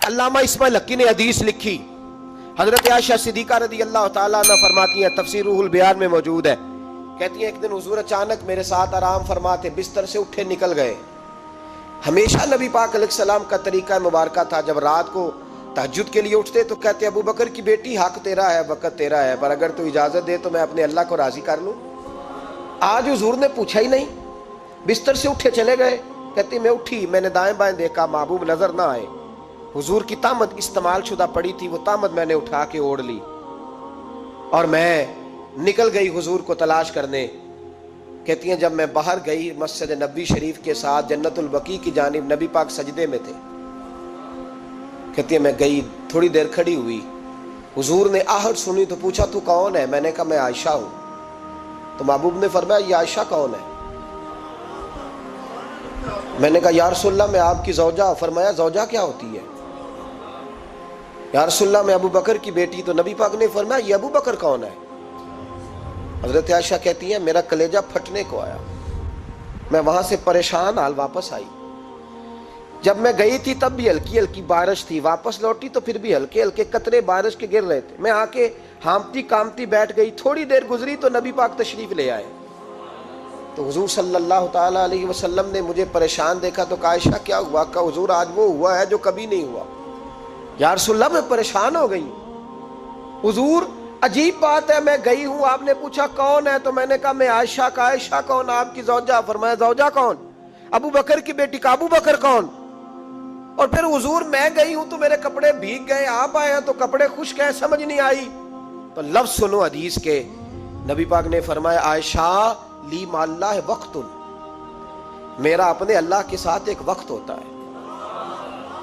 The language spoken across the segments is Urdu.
علامہ اسماعیل حقی نے حدیث لکھی، حضرت عائشہ صدیقہ رضی اللہ تعالیٰ عنہ فرماتی ہیں، تفسیر روح البیان میں موجود ہے، کہتی ہیں ایک دن حضور اچانک میرے ساتھ آرام فرماتے بستر سے اٹھے نکل گئے۔ ہمیشہ نبی پاک علیہ السلام کا طریقہ مبارکہ تھا، جب رات کو تہجد کے لیے اٹھتے تو کہتے ابو بکر کی بیٹی حق تیرا ہے، وقت تیرا ہے، پر اگر تو اجازت دے تو میں اپنے اللہ کو راضی کر لوں۔ آج حضور نے پوچھا ہی نہیں، بستر سے اٹھے چلے گئے۔ کہتی میں اٹھی، میں نے دائیں بائیں دیکھا، محبوب نظر نہ آئے۔ حضور کی طامت استعمال شدہ پڑی تھی، وہ طامت میں نے اٹھا کے اوڑھ لی اور میں نکل گئی حضور کو تلاش کرنے۔ کہتی ہیں جب میں باہر گئی مسجد نبوی شریف کے ساتھ جنت البقیع کی جانب، نبی پاک سجدے میں تھے۔ کہتی ہیں میں گئی، تھوڑی دیر کھڑی ہوئی، حضور نے آہٹ سنی تو پوچھا تو کون ہے؟ میں نے کہا میں عائشہ ہوں۔ تو محبوب نے فرمایا یہ عائشہ کون ہے؟ میں نے کہا یا رسول اللہ میں آپ کی زوجہ۔ فرمایا زوجہ کیا ہوتی ہے؟ یا رسول اللہ میں ابو بکر کی بیٹی۔ تو نبی پاک نے فرمایا یہ ابو بکر کون ہے؟ حضرت عائشہ کہتی ہیں میرا کلیجہ پھٹنے کو آیا، میں وہاں سے پریشان حال واپس آئی۔ جب میں گئی تھی تب بھی ہلکی ہلکی بارش تھی، واپس لوٹی تو پھر بھی ہلکے ہلکے قطرے بارش کے گر رہے تھے۔ میں آ کے ہامتی کامتی بیٹھ گئی، تھوڑی دیر گزری تو نبی پاک تشریف لے آئے۔ تو حضور صلی اللہ تعالیٰ علیہ وسلم نے مجھے پریشان دیکھا تو کہا عائشہ کیا ہوا؟ کہا حضور آج وہ ہوا ہے جو کبھی نہیں ہوا۔ یا رسول اللہ میں پریشان ہو گئی۔ حضور عجیب بات ہے، میں گئی ہوں، آپ نے پوچھا کون ہے تو میں نے کہا میں عائشہ۔ کا عائشہ کون؟ آپ کی زوجہ۔ فرمایا زوجہ کون؟ ابو بکر کی بیٹی۔ کا ابو بکر کون؟ اور پھر حضور میں گئی ہوں تو میرے کپڑے بھیگ گئے، آپ آئے ہیں تو کپڑے خشک ہیں، سمجھ نہیں آئی۔ تو لفظ سنو حدیث کے، نبی پاک نے فرمایا عائشہ لی مع اللہ وقت، میرا اپنے اللہ کے ساتھ ایک وقت ہوتا ہے۔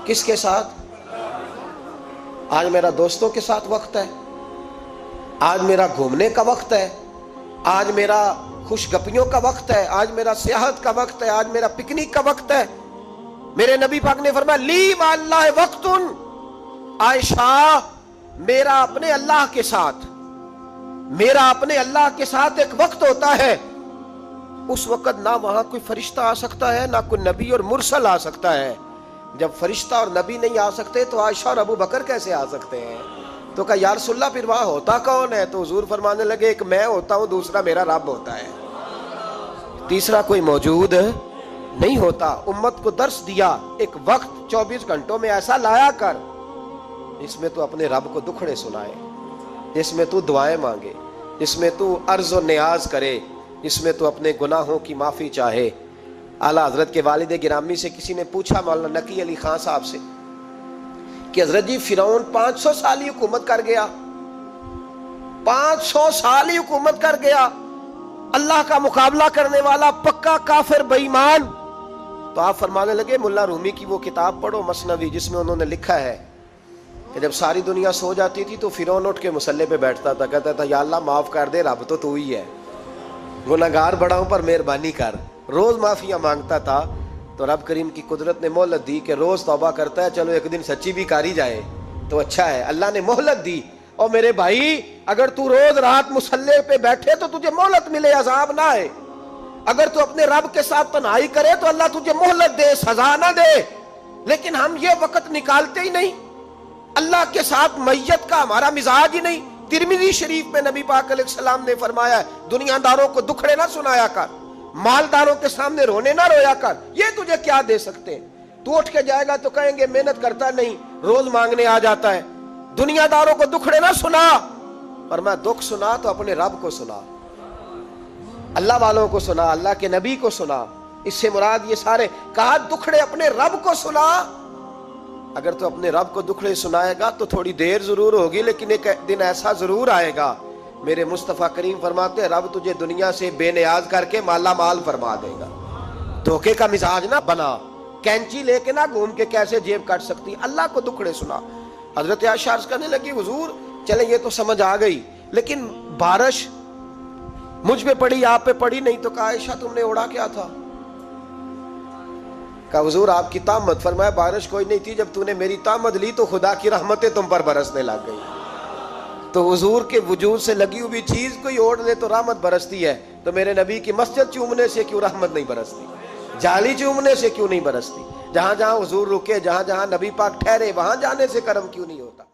کس کے ساتھ؟ آج میرا دوستوں کے ساتھ وقت ہے، آج میرا گھومنے کا وقت ہے، آج میرا خوش گپیوں کا وقت ہے، آج میرا سیاحت کا وقت ہے، آج میرا پکنک کا وقت ہے۔ میرے نبی پاک نے فرمایا لی مع اللہ وقت، عائشہ میرا اپنے اللہ کے ساتھ، میرا اپنے اللہ کے ساتھ ایک وقت ہوتا ہے۔ اس وقت نہ وہاں کوئی فرشتہ آ سکتا ہے، نہ کوئی نبی اور مرسل آ سکتا ہے۔ جب فرشتہ اور نبی نہیں آ سکتے تو عائشہ اور ابو بکر کیسے آ سکتے ہیں؟ تو کہا یا رسول اللہ پھر وہاں ہوتا کون ہے؟ تو حضور فرمانے لگے ایک میں ہوتا ہوں، دوسرا میرا رب ہوتا ہے، تیسرا کوئی موجود نہیں ہوتا۔ امت کو درس دیا ایک وقت 24 گھنٹوں میں ایسا لایا کر جس میں تو اپنے رب کو دکھڑے سنائے، جس میں تو دعائیں مانگے، جس میں تو عرض و نیاز کرے، جس میں تو اپنے گناہوں کی معافی چاہے۔ اعلیٰ حضرت کے والد گرامی سے کسی نے پوچھا مولانا نقی علی خان صاحب سے کہ حضرت جی فرعون 500 سال ہی حکومت کر گیا، 500 سال ہی حکومت کر گیا، اللہ کا مقابلہ کرنے والا پکا کافر بے ایمان۔ تو آپ فرمانے لگے ملا رومی کی وہ کتاب پڑھو مثنوی، جس میں انہوں نے لکھا ہے کہ جب ساری دنیا سو جاتی تھی تو فرعون اٹھ کے مصلے پہ بیٹھتا تھا، کہتا تھا یا اللہ معاف کر دے، رب تو ہی ہے، گناہگار بڑا ہوں پر مہربانی کر۔ روز معافیاں مانگتا تھا تو رب کریم کی قدرت نے مہلت دی کہ روز توبہ کرتا ہے، چلو ایک دن سچی بھی کاری جائے تو اچھا ہے۔ اللہ نے مہلت دی، اور میرے بھائی اگر تو روز رات مصلے پہ بیٹھے تو تجھے مہلت ملے، عذاب نہ آئے۔ اگر تو اپنے رب کے ساتھ تنہائی کرے تو اللہ تجھے مہلت دے، سزا نہ دے۔ لیکن ہم یہ وقت نکالتے ہی نہیں، اللہ کے ساتھ میت کا ہمارا مزاج ہی نہیں۔ ترمذی شریف میں نبی پاک علیہ السلام نے فرمایا دنیا داروں کو دکھڑے نہ سنایا کر، مالداروں کے سامنے رونے نہ رویا کر، یہ تجھے کیا دے سکتے ہیں؟ تو اٹھ کے جائے گا تو کہیں گے محنت کرتا نہیں، روز مانگنے آ جاتا ہے۔ دنیا داروں کو دکھڑے نہ سنا، پر میں دکھ سنا تو اپنے رب کو سنا، اللہ والوں کو سنا، اللہ کے نبی کو سنا۔ اس سے مراد یہ سارے کہا دکھڑے اپنے رب کو سنا۔ اگر تو اپنے رب کو دکھڑے سنائے گا تو تھوڑی دیر ضرور ہوگی، لیکن ایک دن ایسا ضرور آئے گا، میرے مصطفیٰ کریم فرماتے ہیں رب تجھے دنیا سے بے نیاز کر کے مالا مال فرما دے گا۔ دھوکے کا مزاج نہ بنا، کینچی لے کے نہ گھوم کے کیسے جیب کاٹ سکتی، اللہ کو دکھڑے سنا۔ حضرت عائشہ عرض کرنے لگی حضور چلے یہ تو سمجھ آ گئی، لیکن بارش مجھ پہ پڑی آپ پہ پڑی نہیں۔ تو کہا عائشہ تم نے اوڑا کیا تھا؟ کہا حضور آپ کی طامت۔ فرمایا بارش کوئی نہیں تھی، جب تو نے میری طامت لی تو خدا کی رحمتیں تم پر برسنے لگ گئی۔ تو حضور کے وجود سے لگی ہوئی چیز کوئی اوڑھ لے تو رحمت برستی ہے، تو میرے نبی کی مسجد چومنے سے کیوں رحمت نہیں برستی؟ جالی چومنے سے کیوں نہیں برستی؟ جہاں جہاں حضور رکے، جہاں جہاں نبی پاک ٹھہرے، وہاں جانے سے کرم کیوں نہیں ہوتا؟